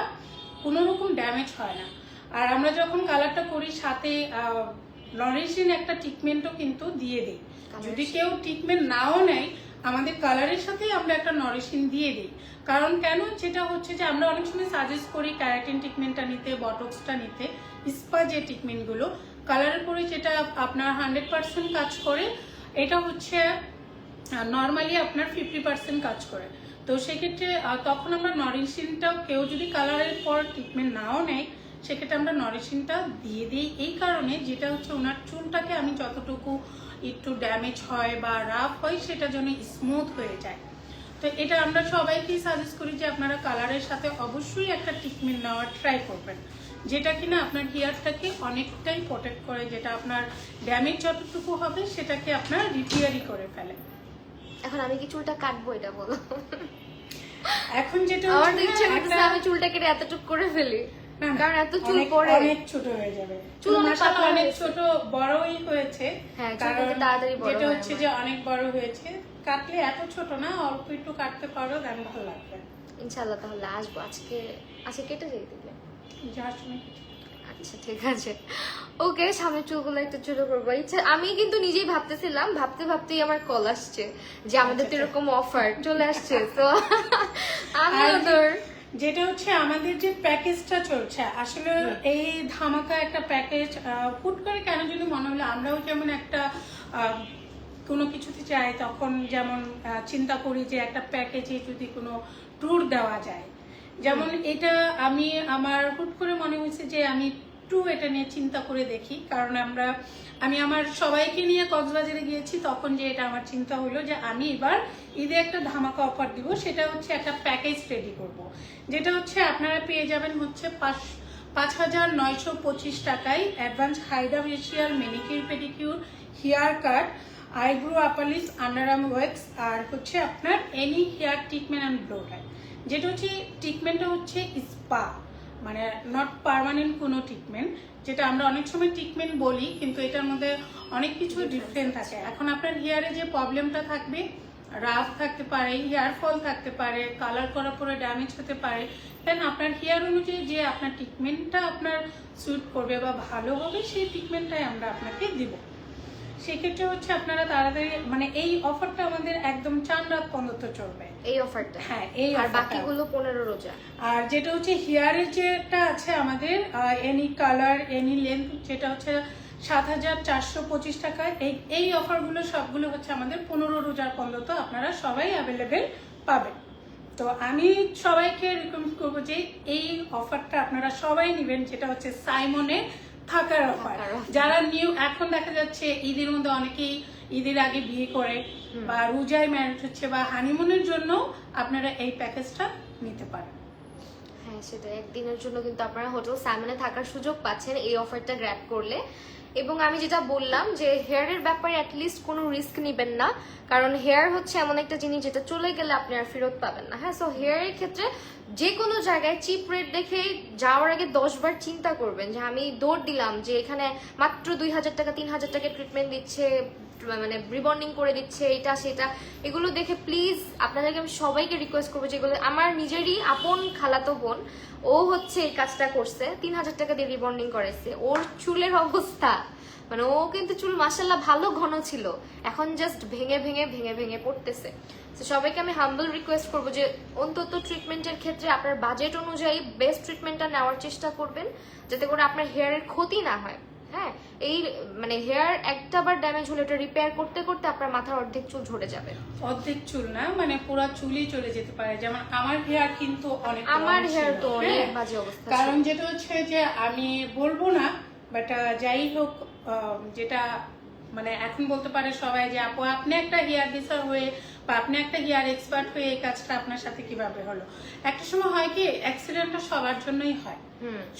কোনো রকম ড্যামেজ হয় না। আর আমরা যখন কালারটা করি সাথে নরিশিং একটা ট্রিটমেন্টও কিন্তু দিয়ে দিই। যদি কেউ ট্রিটমেন্ট নাও নেয়, আমাদের কালারের সাথে আমরা একটা নরিশিং দিয়ে দিই। কারণ কেন, যেটা হচ্ছে যে আমরা অনেক সময় সাজেস্ট করি ক্যারাটিন ট্রিটমেন্টটা নিতে, বটক্সটা নিতে, স্পা যে ট্রিটমেন্টগুলো কালারের পরে যেটা আপনার 100% কাজ করে, এটা হচ্ছে নর্মালি আপনার 50% কাজ করে। তো সেক্ষেত্রে তখন আমরা নরিশিংটাও, কেউ যদি কালারের পর ট্রিটমেন্ট নাও নেয়, সেক্ষেত্রে আমরা নরিশিংটা দিয়ে দিই। এই কারণে যেটা হচ্ছে ওনার চুলটাকে আমি যতটুকু একটু ড্যামেজ হয় বা রাফ হয় সেটা যেন স্মুথ হয়ে যায়। তো এটা আমরা সবাইকেই সাজেস্ট করি যে আপনারা কালারের সাথে অবশ্যই একটা ট্রিটমেন্ট নেওয়ার ট্রাই করবেন, যেটা কিনা আপনার হেয়ারটাকে অনেকটাই প্রোটেক্ট করে, যেটা আপনার ড্যামেজ যতটুকু হবে সেটাকে আপনার রিপেয়ারই করে ফেলে। এখন আমি কি চুলটা কাটবো এটা বলো? এখন যেটা আমার তো ইচ্ছা করতেছে আমি চুলটা কেটে এতটুকু করে ফেলি, কারণ এত চুল পড়ে অনেক ছোট হয়ে যাবে। চুল মাশাআল্লাহ অনেক ছোট বড়ই হয়েছে, হ্যাঁ কারণ তাড়াতাড়ি বড় যেটা হচ্ছে যে অনেক বড় হয়েছে। কাটলে এত ছোট না, অল্প একটু কাটতে পারো, দেন ভালো লাগবে ইনশাআল্লাহ। তাহলে আসবো আজকে কেটে যাই দিলে। যার সময় আচ্ছা ঠিক আছে, ওকে। সামনের চুলগুলো একটু ছোট করবো ইচ্ছা। আমি কিন্তু নিজেই ভাবতেছিলাম, ভাবতেই আমার কল আসছে যে আমাদের তো এরকম অফার চলে আসছে। তো আমি যেটা হচ্ছে আমাদের যে প্যাকেজটা চলছে, আসলে এই ধামাকা একটা প্যাকেজ হুট করে কেন যদি মনে হলো, আমরাও যেমন একটা কোনো কিছুতে চাই তখন যেমন চিন্তা করি যে একটা প্যাকেজে যদি কোনো ট্যুর দেওয়া যায়। যেমন এটা আমি আমার হুট করে মনে হয়েছে যে আমি একটু এটা নিয়ে চিন্তা করে দেখি, কারণ আমি আমার সবাইকে নিয়ে কক্সবাজারে গিয়েছি, তখন যে এটা আমার চিন্তা হলো যে আমি এবার ঈদে একটা ধামাকা অফার দিব, সেটা হচ্ছে একটা প্যাকেজ রেডি করব, যেটা হচ্ছে আপনারা পেয়ে যাবেন হচ্ছে 5,925 টাকায় advance hydrafacial, manicure pedicure, haircut, eyebrow upper lips, underarm wax, আর হচ্ছে আপনার any hair treatment and blow dry. যেটা হচ্ছে ট্রিটমেন্টটা হচ্ছে স্পা, মানে নট পার্মানেন্ট কোনো ট্রিটমেন্ট, যেটা আমরা অনেক সময় ট্রিটমেন্ট বলি কিন্তু এটার মধ্যে অনেক কিছু ডিফারেন্ট থাকে। এখন আপনার হেয়ারে যে প্রবলেমটা থাকবে, রাফ থাকতে পারে, হেয়ার ফল থাকতে পারে, কালার করার পরে ড্যামেজ হতে পারে, দেন আপনার হেয়ার অনুযায়ী যে আপনার ট্রিটমেন্টটা আপনার স্যুট করবে বা ভালো হবে সেই ট্রিটমেন্টটাই আমরা আপনাকে দিব। সেক্ষেত্রে হচ্ছে আপনারা তাড়াতাড়ি, মানে এই অফারটা আমাদের একদম 4 রাত পর্যন্ত চলবে এই অফারটা। হ্যাঁ, এই আর অফারটা। বাকিগুলো 15 রোজা। আর যেটা হচ্ছে হেয়ারের যেটা আছে আমাদের এনি কালার এনি লেন্থ, যেটা হচ্ছে 7,425 টাকায়। এই অফারগুলো সবগুলো হচ্ছে আমাদের 15 রোজার পর্যন্ত আপনারা সবাই অ্যাভেলেবেল পাবেন। তো আমি সবাইকে রিকমেন্ড করবো যে এই অফারটা আপনারা সবাই নেবেন, যেটা হচ্ছে সাইমনে থাকার অফার। যারা নিউ, এখন দেখা যাচ্ছে ঈদের মধ্যে অনেকেই ঈদের আগে বিয়ে করে বা রোজায় ম্যারেজ হচ্ছে বা হানিমুনের জন্য আপনারা এই প্যাকেজটা নিতে পারেন। হ্যাঁ, সেটা একদিনের জন্য কিন্তু আপনারা হোটেল সাইমনে থাকার সুযোগ পাচ্ছেন এই অফারটা গ্র্যাব করলে। এবং আমি যেটা বললাম যে হেয়ারের ব্যাপারে অ্যাটলিস্ট কোনো রিস্ক নেবেন না, কারণ হেয়ার হচ্ছে এমন একটা জিনিস যেটা চলে গেলে আপনি আর ফেরত পাবেন না। হ্যাঁ, সো হেয়ারের ক্ষেত্রে যে কোনো জায়গায় চিপ রেট দেখে যাওয়ার আগে 10 বার চিন্তা করবেন যে আমি দৌড় দিলাম যে এখানে মাত্র 2,000 টাকা 3,000 টাকা ট্রিটমেন্ট দিচ্ছে, মানে রিবন্ডিং করে দিচ্ছে, এটা সেটা, এগুলো দেখে প্লিজ আপনাদেরকে আমি সবাইকে রিকোয়েস্ট করবো, যেগুলো আমার নিজেরই আপন খালাতো বোন, ও হচ্ছে এই কাজটা করছে, 3,000 টাকা দিয়ে রিবন্ডিং করেছে। ওর চুলের অবস্থা, মানে ও কিন্তু চুল মাশাআল্লাহ ভালো ঘন ছিল, এখন জাস্ট ভেঙে ভেঙে ভেঙে ভেঙে পড়তেছে। তো সবাইকে আমি হাম্বল রিকোয়েস্ট করবো যে অন্তত ট্রিটমেন্টের ক্ষেত্রে আপনার বাজেট অনুযায়ী বেস্ট ট্রিটমেন্টটা নেওয়ার চেষ্টা করবেন, যাতে করে আপনার হেয়ারের ক্ষতি না হয়। হ্যাঁ, এই মানে হেয়ার একটা বার ড্যামেজ হলে এটা রিপেয়ার করতে করতে আপনার মাথার অর্ধেক চুল ঝরে যাবে। অর্ধেক চুল না, মানে পুরো চুলই চলে যেতে পারে। যেমন আমার হেয়ার কিন্তু অনেক, আমার হেয়ার তো অনেক বাজে অবস্থা। কারণ যেটা হচ্ছে যে আমি বলবো না, বাট যাই হোক, যেটা মানে এখন বলতে পারে সবাই যে আপু আপনি একটা হেয়ার ডিসার হয়ে বা আপনি একটা হেয়ার এক্সপার্ট হয়ে এই কাজটা আপনার সাথে কিভাবে হলো। একটা সময় হয় কি, অ্যাক্সিডেন্টটা সবার জন্যই হয়,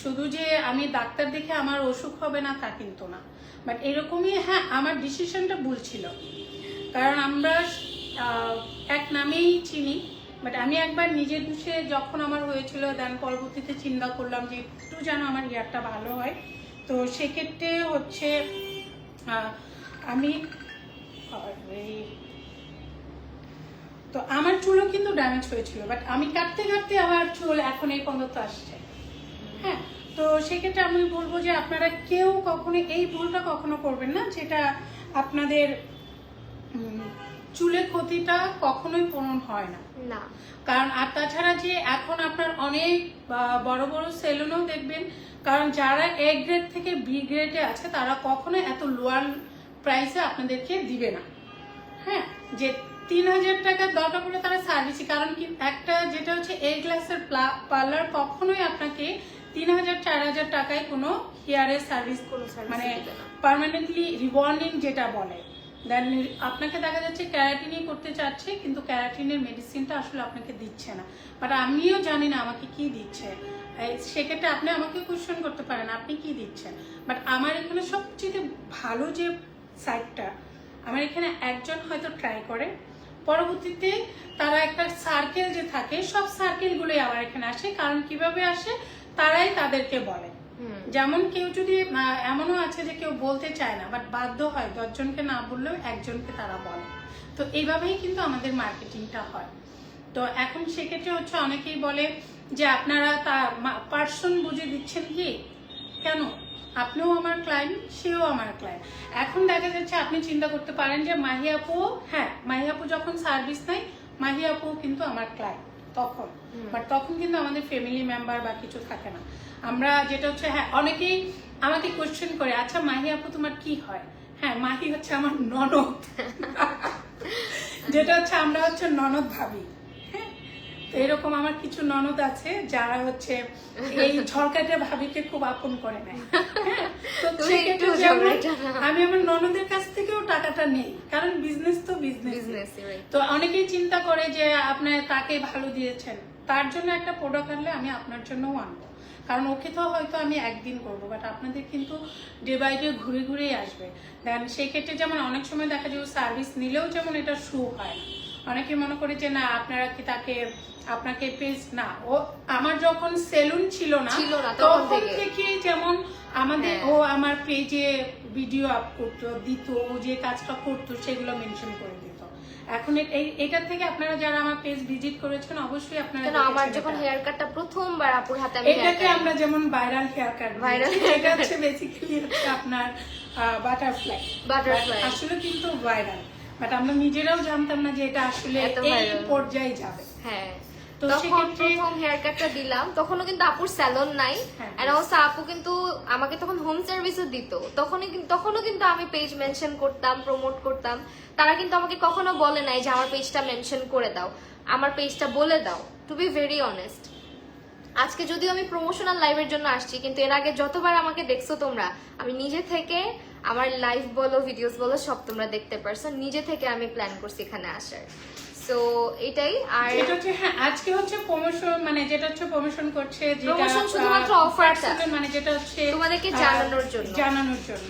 শুধু যে আমি ডাক্তার দেখে আমার অসুখ হবে না তা কিন্তু না। বাট এরকমই, হ্যাঁ আমার ডিসিশনটা ভুল ছিল, কারণ আমরা এক নামেই চিনি, বাট আমি একবার নিজের দোষে যখন আমার হয়েছিল, দেন পরবর্তীতে চিন্তা করলাম যে একটু যেন আমার হেয়ারটা ভালো হয়। তো সেক্ষেত্রে হচ্ছে আমি তো আমার চুলও কিন্তু ড্যামেজ হয়েছিল, বাট আমি কাটতে কাটতে আমার চুল এখন এই পর্যন্ত আসছে। হ্যাঁ, তো সেক্ষেত্রে আমি বলবো যে আপনারা কেউ কখনো এই ভুলটা কখনো করবেন না, যেটা আপনাদের চুলের ক্ষতিটা কখনোই পূরণ হয় না। কারণ আর তাছাড়া যে এখন আপনার অনেক বড় বড় সেলুনও দেখবেন, কারণ যারা এ গ্রেড থেকে বি গ্রেডে আছে তারা কখনো এত লোয়ার প্রাইসে আপনাদেরকে দিবে না। হ্যাঁ, যে 3,000 টাকার দরকার পড়লে তারা সার্ভিসই, কারণ কি একটা যেটা হচ্ছে এ গ্লাসের পার্লার কখনোই আপনাকে 3,000 4,000 টাকায় কোনো হেয়ারের সার্ভিস মানে পার্মানেন্টলি রিবন্ডিং যেটা বলে, দেন আপনাকে দেখা যাচ্ছে ক্যারাটিনই করতে চাচ্ছে, কিন্তু ক্যারাটিনের মেডিসিনটা আসলে আপনাকে দিচ্ছে না, বাট আমিও জানি না আমাকে কি দিচ্ছে। সেক্ষেত্রে আপনি আমাকে কোয়েশ্চেন করতে পারেন আপনি কি দিচ্ছেন। বাট আমার এখানে সবচেয়ে ভালো যে সাইডটা, আমার এখানে একজন হয়তো ট্রাই করে, পরবর্তীতে তারা একটা সার্কেল যে থাকে, সব সার্কেলগুলোই আবার এখানে আসে। কারণ কিভাবে আসে, তারাই তাদেরকে বলে। যেমন কেউ যদি এমনও আছে যে কেউ বলতে চায় না, বাট বাধ্য হয় 10 জনকে না বললেও একজনকে তারা বলে। তো এইভাবেই কিন্তু আমাদের মার্কেটিংটা হয়। তো এখন সেক্ষেত্রে হচ্ছে অনেকেই বলে যে আপনারা তা পার্সন বুঝে দিচ্ছেন কি, কেন আপনিও আমার ক্লায়েন্ট, সেও আমার ক্লায়েন্ট। এখন দেখা যাচ্ছে আপনি চিন্তা করতে পারেন যে মাহি আপু, হ্যাঁ মাহি আপু যখন সার্ভিস নেয়, মাহি আপু কিন্তু আমার ক্লায়েন্ট তখন, বাট তখন কিন্তু আমাদের ফ্যামিলি মেম্বার বা কিছু থাকে না। আমরা যেটা হচ্ছে, হ্যাঁ অনেকেই আমাকে কোয়েশ্চেন করে, আচ্ছা মাহি আপু তোমার কি হয়? হ্যাঁ, মাহি হচ্ছে আমার ননদ, যেটা হচ্ছে আমরা হচ্ছে ননদ ভাবি। হ্যাঁ, তো এরকম আমার কিছু ননদ আছে যারা হচ্ছে এই ঝড়কাটা ভাবিকে খুব আপন করে নেয়। হ্যাঁ, তো তুমি সেক্ষেত্রে একটু যেমন ঝগড়াটা না। আমি আমার ননদের কাছ থেকেও টাকাটা নেই, কারণ বিজনেস তো বিজনেস। Business right. তো অনেকেই চিন্তা করে যে আপনি তাকে ভালো দিয়েছেন, তার জন্য একটা প্রোডাক্ট আনলে আমি আপনার জন্যও আনবো, কারণ ওকে তো হয়তো আমি একদিন করবো, বাট আপনাদের কিন্তু ডে বাই ডে ঘুরে ঘুরেই আসবে। দেন সেই ক্ষেত্রে যেমন অনেক সময় দেখা যায় সার্ভিস নিলেও যেমন এটা শো হয় না, অনেকে মনে করে যে না আপনারা কি তাকে আপনাকে পেজ না। ও আমার যখন সেলুন ছিল না তখন থেকে যেমন আমাদের ও আমার পেজে ভিডিও আপ করতো, দিত, ও যে কাজটা করতো সেগুলো মেনশন করে দিত। এখন এটা থেকে আপনারা যারা আমার পেজ ভিজিট করেছেন অবশ্যই আপনারা আমার যখন হেয়ার কাটটা প্রথমবার আপুর হাতে আমি এটাকে আমরা যেমন ভাইরাল হেয়ার কাট, এটা হচ্ছে বেসিক্যালি হচ্ছে আপনার বাটারফ্লাই। আসলে কিন্তু ভাইরাল, বাট আমরা নিজেরাও জানতাম না যে এটা আসলে এই পর্যায়ে যাবে। হ্যাঁ, তখন প্রথম হেয়ার কাটটা দিলাম, তখনও কিন্তু আপুর স্যালন নাই, এন্ড অলসো আপু কিন্তু আমাকে তখন হোম সার্ভিসও দিত। তখনও কিন্তু আমি পেজ মেনশন করতাম, প্রমোট করতাম। তারা কিন্তু আমাকে কখনো বলে নাই যে আমার পেজটা মেনশন করে দাও, আমার পেজটা বলে দাও। টু বি ভেরি অনেস্ট, আজকে যদিও আমি প্রমোশনাল লাইভের জন্য আসছি, কিন্তু এর আগে যতবার আমাকে দেখছো তোমরা, আমি নিজে থেকে আমার লাইভ বলো, ভিডিওস বলো, সব তোমরা দেখতে পারছো। নিজে থেকে আমি প্ল্যান করছি এখানে আসার। তো এটাই। আর এটা হচ্ছে হ্যাঁ, আজকে হচ্ছে প্রমোশন, মানে যেটা হচ্ছে প্রমোশন করছে, যেটা প্রমোশন শুধুমাত্র অফারটা, মানে যেটা হচ্ছে তোমাদেরকে জানানোর জন্য।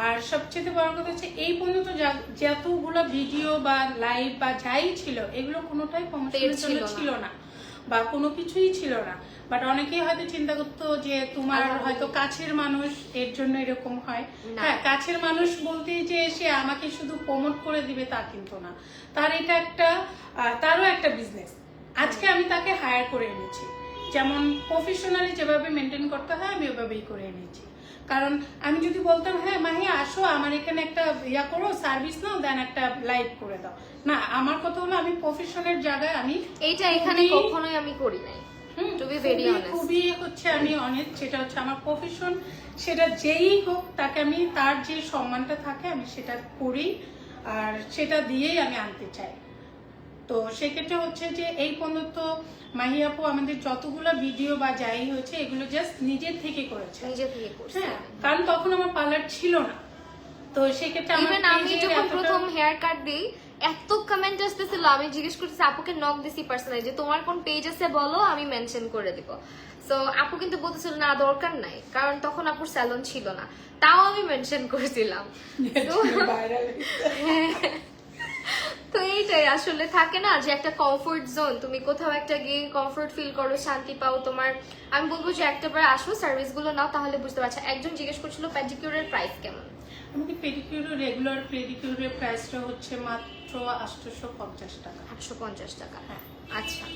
আর সবচেয়ে বড় কথা হচ্ছে এই পর্যন্ত যতগুলো ভিডিও বা লাইভ বা যাই ছিল, এগুলো কোনোটাই প্রমোশনের জন্য ছিল না বা কোনো কিছুই ছিল না। বাট অনেকেই হয়তো চিন্তা করতো যে তোমার হয়তো কাছের মানুষ, এর জন্য এরকম হয়। হ্যাঁ, কাছের মানুষ বলতেই যে সে আমাকে শুধু প্রমোট করে দিবে তা কিন্তু না, তার এটা একটা তারও একটা বিজনেস। আজকে আমি তাকে হায়ার করে এনেছি, যেমন প্রফেশনালি যেভাবে মেনটেন করতে হয় আমি ওভাবেই করে এনেছি। কারণ আমি যদি বলতাম হ্যাঁ মাহি আসো আমার এখানে একটা ইয়া করো, সার্ভিস নাও, দেন একটা লাইভ করে দাও, না, আমার কথা হলো আমি প্রফেশনের জায়গায় আমি এইটা এখানে কখনোই আমি করি নাই। টু বি ভেরি অনেস্ট, খুবই হচ্ছে আমি অনেক, সেটা হচ্ছে আমার প্রফেশন, সেটা যেই হোক তাকে আমি তার যে সম্মানটা থাকে আমি সেটা করি, আর সেটা দিয়েই আমি আনতে চাই। তো সেক্ষেত্রে হচ্ছে যে এই পর্যন্ত মাহি আপু আমাদের যতগুলো ভিডিও বা যাই হয়েছে এগুলো জাস্ট নিজের থেকে করেছে, হ্যাঁ, কারণ তখন আমার পার্লার ছিল না। তো সেক্ষেত্রে আমি যখন প্রথম হেয়ার কাট দিই, এত কমেন্ট আসতেছিল, আমি জিজ্ঞেস করতেছি আপুকে, নক দিছি পার্সোনালি যে তোমার কোন পেজ আছে বলো, আমি মেনশন করে দিব। সো আপু কিন্তু বলতেছিল না দরকার নাই, কারণ তখন আপুর স্যালন ছিল না, তাও আমি মেনশন করেছিলাম। তো এইটাই আসলে থাকে না যে একটা কমফোর্ট জোন, তুমি কোথাও একটা গিয়ে কমফোর্ট ফিল করো, শান্তি পাও তোমার। আমি বলবো যে একটাবার আসো, সার্ভিস গুলো নাও, তাহলে বুঝতে পারছো। একজন জিজ্ঞেস করছিল পেডিকিউরের প্রাইস কেমন। আমাদের পেডিকিউরের রেগুলার পেডিকিউরের প্রাইসটা হচ্ছে মাত্র 850 টাকা। 850 টাকা, হ্যাঁ, আচ্ছা।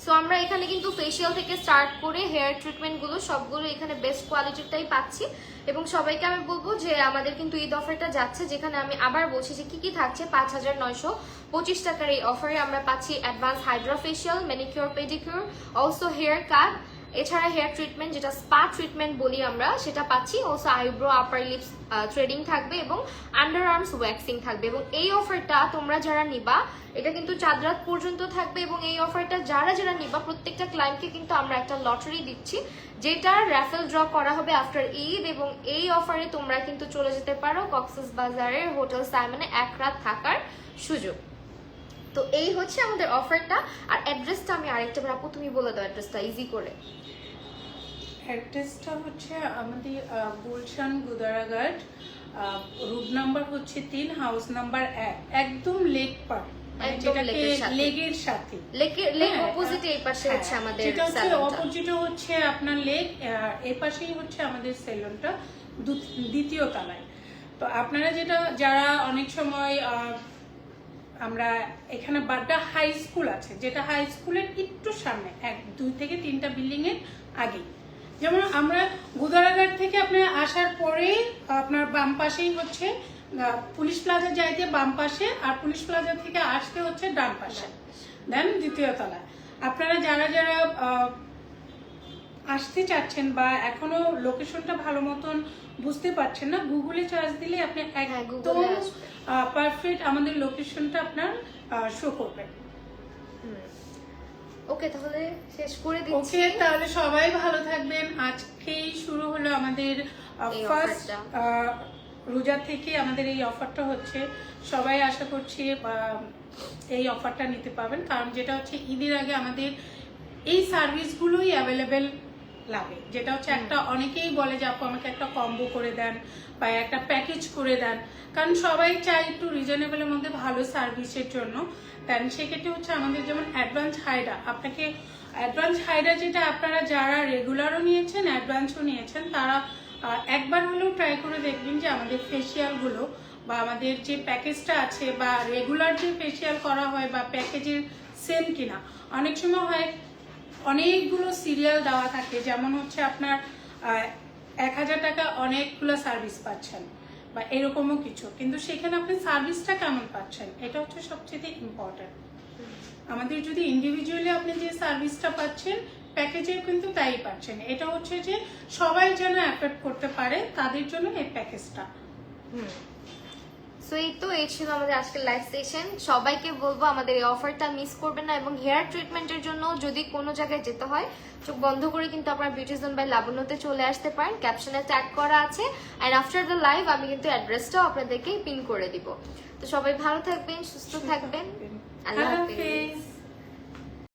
সো আমরা এখানে কিন্তু ফেসিয়াল থেকে স্টার্ট করে হেয়ার ট্রিটমেন্ট গুলো সবগুলো এখানে বেস্ট কোয়ালিটিরটাই পাচ্ছি। এবং সবাইকে আমি বলবো যে আমাদের কিন্তু ঈদ অফারটা যাচ্ছে, যেখানে আমি আবার বলছি যে কি কি থাকছে। 5925 টাকার এই অফারে আমরা পাচ্ছি advance hydra facial, manicure, pedicure, also haircut, এছাড়া হেয়ার ট্রিটমেন্ট যেটা স্পা ট্রিটমেন্ট বলি আমরা সেটা পাচ্ছি। Also eyebrow, upper lips threading থাকবে এবং আন্ডার আর্মস ওয়্যাক্সিং থাকবে। এবং এই অফারটা তোমরা যারা নিবা, এটা কিন্তু চাঁদ রাত পর্যন্ত থাকবে। এবং এই অফারটা যারা যারা নিবা প্রত্যেকটা ক্লায়েন্টকে কিন্তু আমরা একটা লটারি দিচ্ছি, যেটার র্যাফেল ড্র করা হবে আফটার ঈদ। এবং এই অফারে তোমরা কিন্তু চলে যেতে পারো কক্সবাজারের হোটেল সাইমনে 1 রাত থাকার সুযোগ। তো এই হচ্ছে আমাদের অফারটা। আর অ্যাড্রেসটা আমি আরেকটা বার আপু তুমি বলে দাও অ্যাড্রেসটা ইজি করে। অ্যাড্রেসটা হচ্ছে আমাদের গুলশান গুদারাঘাট, রুট নাম্বার হচ্ছে 3, হাউস নাম্বার 1, একদম লেক পার, লেগের সাথে, লেক অপোজিটে এই পাশে হচ্ছে আমাদের সেলুনটা, অপোজিটে হচ্ছে আপনার লেক, এই পাশেই হচ্ছে আমাদের সেলুনটা, দ্বিতীয় তলায়। তো আপনারা যারা অনেক সময় আমরা এখানে বাড্ডা হাই স্কুল আছে, যেটা হাই স্কুলের একটু সামনে 2 থেকে 3টা বিল্ডিং এর আগে, যেমন আমরা গুদারাঘাট থেকে আপনার আসার পরে আপনার বাম পাশেই হচ্ছে পুলিশ প্লাজা যাইতে বাম পাশে, আর পুলিশ প্লাজা থেকে আসতে হচ্ছে ডান পাশে, দেন দ্বিতীয় তলা। আপনারা যারা যারা আসতে চাচ্ছেন বা এখনো লোকেশনটা ভালো মতন বুঝতে পারছেন না, গুগলে সার্চ দিলে আপনি একদম পারফেক্ট আমাদের লোকেশনটা আপনার শো করবে। ওকে, তাহলে শেষ করে দিচ্ছি। ওকে, তাহলে সবাই ভালো থাকবেন। আজকেই শুরু হলো আমাদের এই ফার্স্ট অফারটা। রোজা থেকে আমাদের এই অফারটা হচ্ছে। সবাই আশা করছি এই অফারটা নিতে পারবেন, কারণ যেটা হচ্ছে ঈদের আগে আমাদের এই সার্ভিসগুলোই অ্যাভেলেবেল লাগে। যেটা হচ্ছে একটা অনেকেই বলে যে আপু আমাকে একটা কম্বো করে দেন বা একটা প্যাকেজ করে দেন, কারণ সবাই চায় একটু রিজনেবলের মধ্যে ভালো সার্ভিসের জন্য। দেন সেক্ষেত্রে হচ্ছে আমাদের যেমন অ্যাডভান্স হাইড্রা, আপনাকে অ্যাডভান্স হাইড্রা যেটা আপনারা যারা রেগুলারও নিয়েছেন অ্যাডভান্সও নিয়েছেন তারা একবার হলেও ট্রাই করে দেখবেন যে আমাদের ফেসিয়ালগুলো বা আমাদের যে প্যাকেজটা আছে বা রেগুলার যে ফেসিয়াল করা হয় বা প্যাকেজের সেম কিনা। অনেক সময় হয় অনেকগুলো সিরিয়াল দেওয়া থাকে, যেমন হচ্ছে আপনার 1000 টাকা অনেকগুলো সার্ভিস পাচ্ছেন বা এরকমও কিছু, কিন্তু সেখানে আপনি সার্ভিসটা কেমন পাচ্ছেন এটা হচ্ছে সবচেয়ে ইম্পর্টেন্ট। আমাদের যদি ইন্ডিভিজুয়ালি আপনি যে সার্ভিসটা পাচ্ছেন প্যাকেজে কিন্তু তাই পাচ্ছেন। এটা হচ্ছে যে সবাই যেন অ্যাফোর্ড করতে পারে তাদের জন্য এই প্যাকেজটা। সো এই ছিল আমাদের আজকের লাইভ সেশন। সবাইকে বলবো আমাদের এই অফারটা মিস করবেন না, এবং হেয়ার ট্রিটমেন্টের জন্য যদি কোনো জায়গায় যেতে হয় চোখ বন্ধ করে কিন্তু আপনার বিউটি জোন বাই লাবণ্যতে চলে আসতে পারেন, ক্যাপশনে ট্যাগ করা আছে। অ্যান্ড আফটার দ্য লাইভ আমি কিন্তু অ্যাড্রেসটাও আপনাদেরকে পিন করে দিব। তো সবাই ভালো থাকবেন, সুস্থ থাকবেন, আল্লাহ হাফেজ।